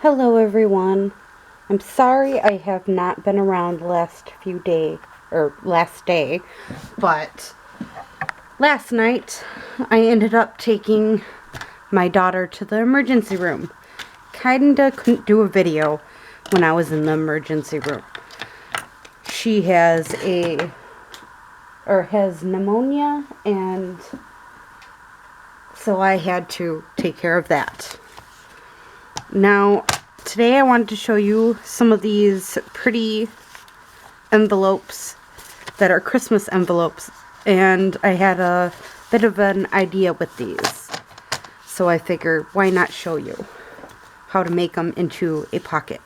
Hello everyone. I'm sorry I have not been around the last few days, or last day, but last night I ended up taking my daughter to the emergency room. Kinda couldn't do a video when I was in the emergency room. She has has pneumonia, and so I had to take care of that. Now, today I wanted to show you some of these pretty envelopes that are Christmas envelopes, and I had a bit of an idea with these. So I figured, why not show you how to make them into a pocket?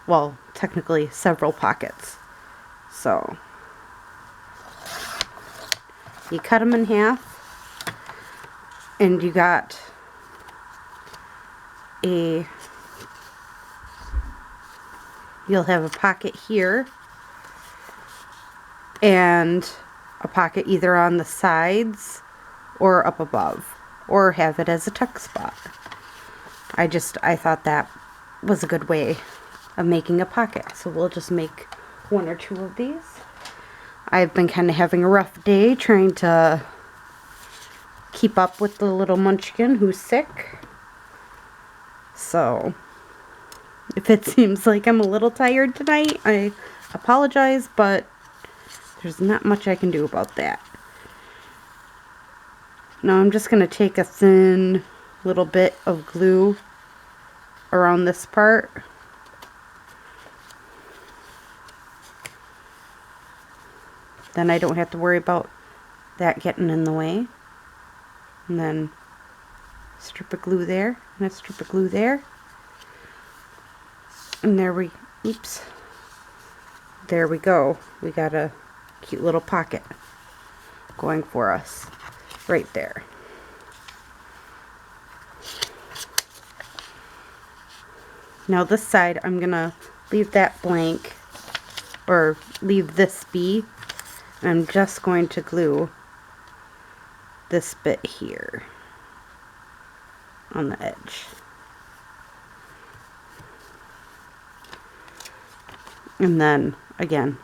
Well, technically several pockets. So, you cut them in half, and you got you'll have a pocket here and a pocket either on the sides or up above, or have it as a tuck spot. I thought that was a good way of making a pocket, so we'll just make one or two of these. I've been kind of having a rough day trying to keep up with the little munchkin who's sick. So, if it seems like I'm a little tired tonight, I apologize, but there's not much I can do about that. Now I'm just going to take a thin little bit of glue around this part. Then I don't have to worry about that getting in the way. And then strip of glue there, and a strip of glue there. And there we go. We got a cute little pocket going for us right there. Now this side, I'm gonna leave that blank, or leave this be. And I'm just going to glue this bit here on the edge. And then again,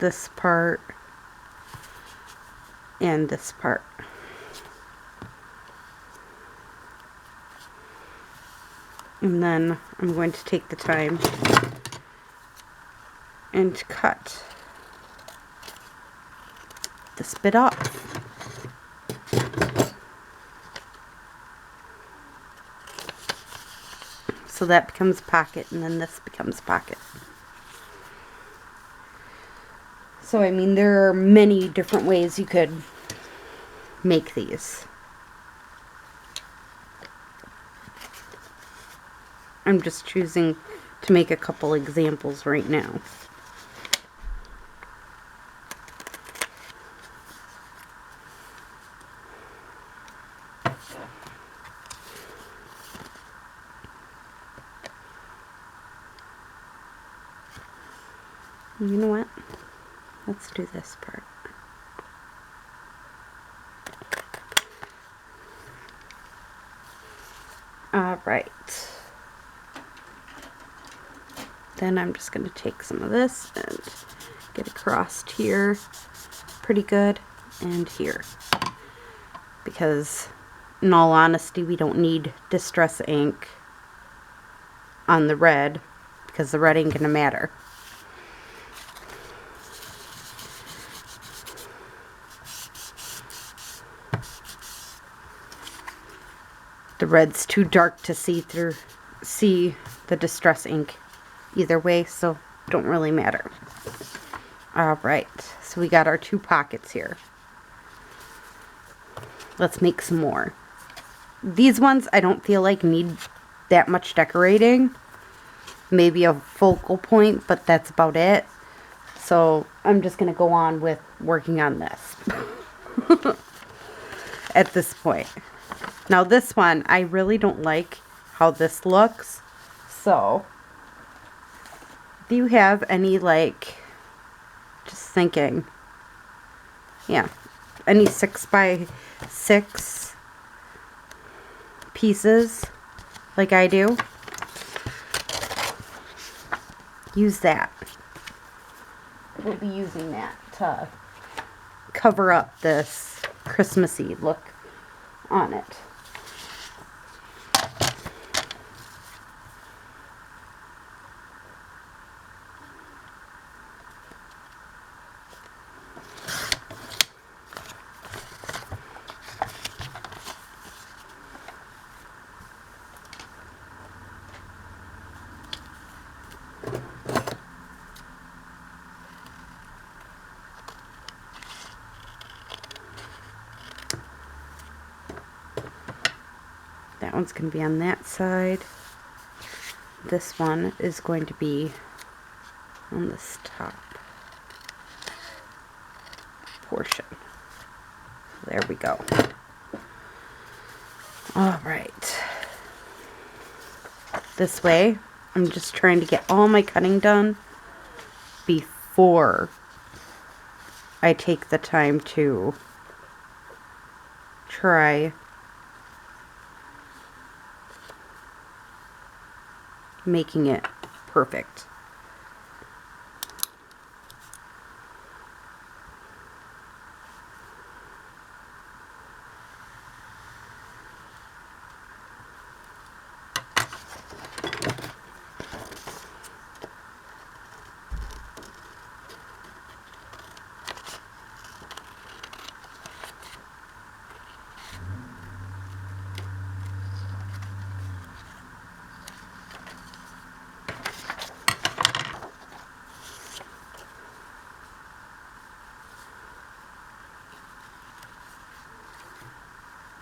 this part and this part. And then I'm going to take the time and cut this bit off. So that becomes pocket, and then this becomes pocket. So I mean, there are many different ways you could make these. I'm just choosing to make a couple examples right now. You know what? Let's do this part. Alright. Then I'm just going to take some of this and get across here pretty good, and here. Because, in all honesty, we don't need distress ink on the red, because the red ain't going to matter. The red's too dark to see the distress ink either way, so don't really matter. Alright, so we got our two pockets here. Let's make some more. These ones I don't feel like need that much decorating. Maybe a focal point, but that's about it. So I'm just going to go on with working on this at this point. Now this one, I really don't like how this looks. So, do you have any, like, just thinking, yeah, any 6x6 pieces like I do, use that. We'll be using that to cover up this Christmassy look on it. That one's going to be on that side. This one is going to be on this top portion. There we go. All right. This way, I'm just trying to get all my cutting done before I take the time to try making it perfect.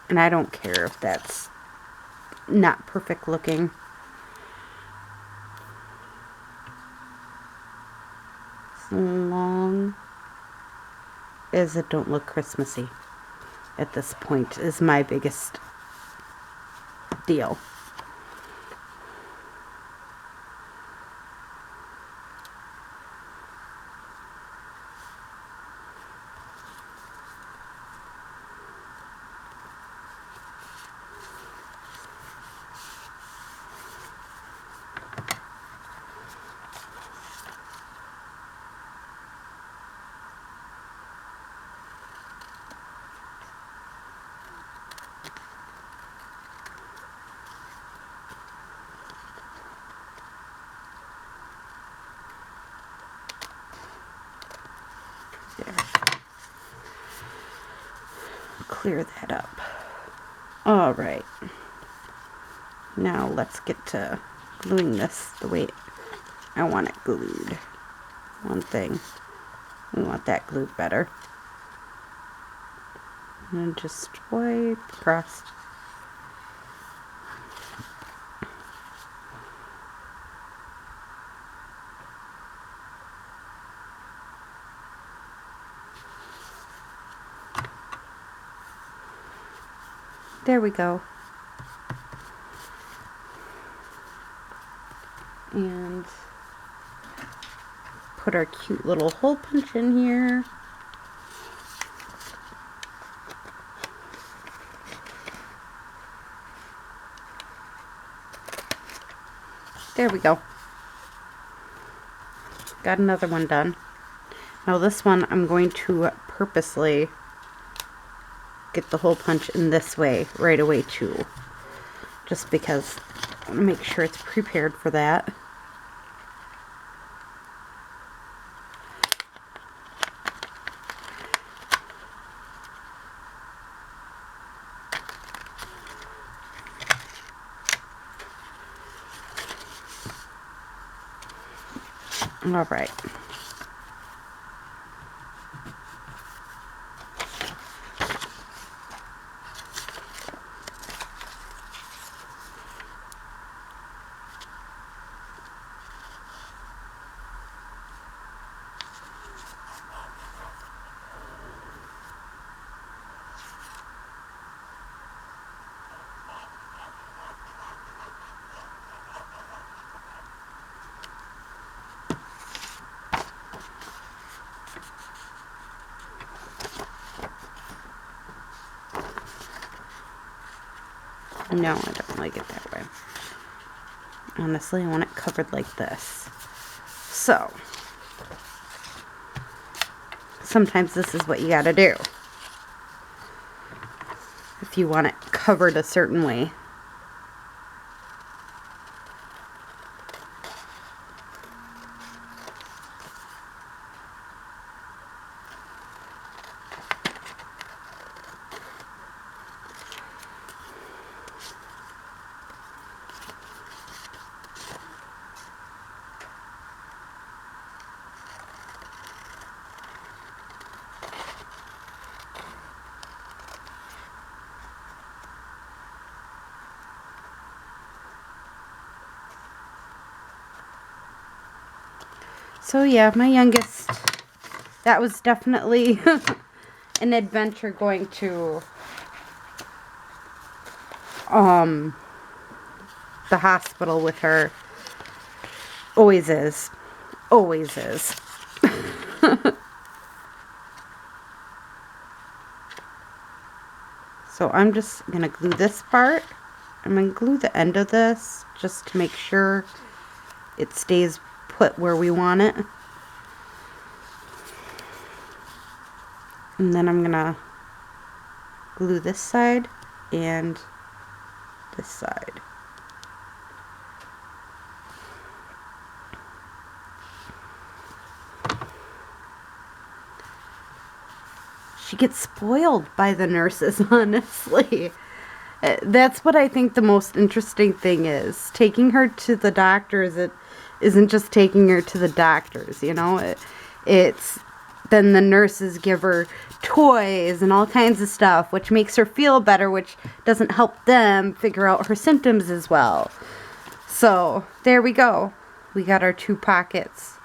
And I don't care if that's not perfect looking. As long as it don't look Christmassy at this point is my biggest deal. There. Clear that up. All right. Now let's get to gluing this the way I want it glued. One thing, we want that glued better. And just wipe across. There we go. And put our cute little hole punch in here. There we go. Got another one done. Now this one I'm going to purposely get the hole punch in this way right away too. Just because I want to make sure it's prepared for that. All right. No, I don't like it that way. Honestly, I want it covered like this. So, sometimes this is what you gotta do if you want it covered a certain way. So yeah, my youngest, that was definitely an adventure going to the hospital with her. Always is. Always is. So I'm just going to glue this part. I'm going to glue the end of this just to make sure it stays put where we want it. And then I'm going to glue this side and this side. She gets spoiled by the nurses, honestly. That's what I think the most interesting thing is. Taking her to the doctors, it isn't just taking her to the doctors, you know. It's then the nurses give her toys and all kinds of stuff, which makes her feel better, which doesn't help them figure out her symptoms as well. So, there we go. We got our 2 pockets.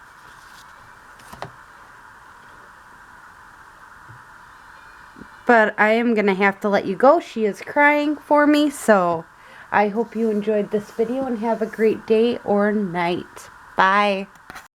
But I am going to have to let you go. She is crying for me, so I hope you enjoyed this video and have a great day or night. Bye.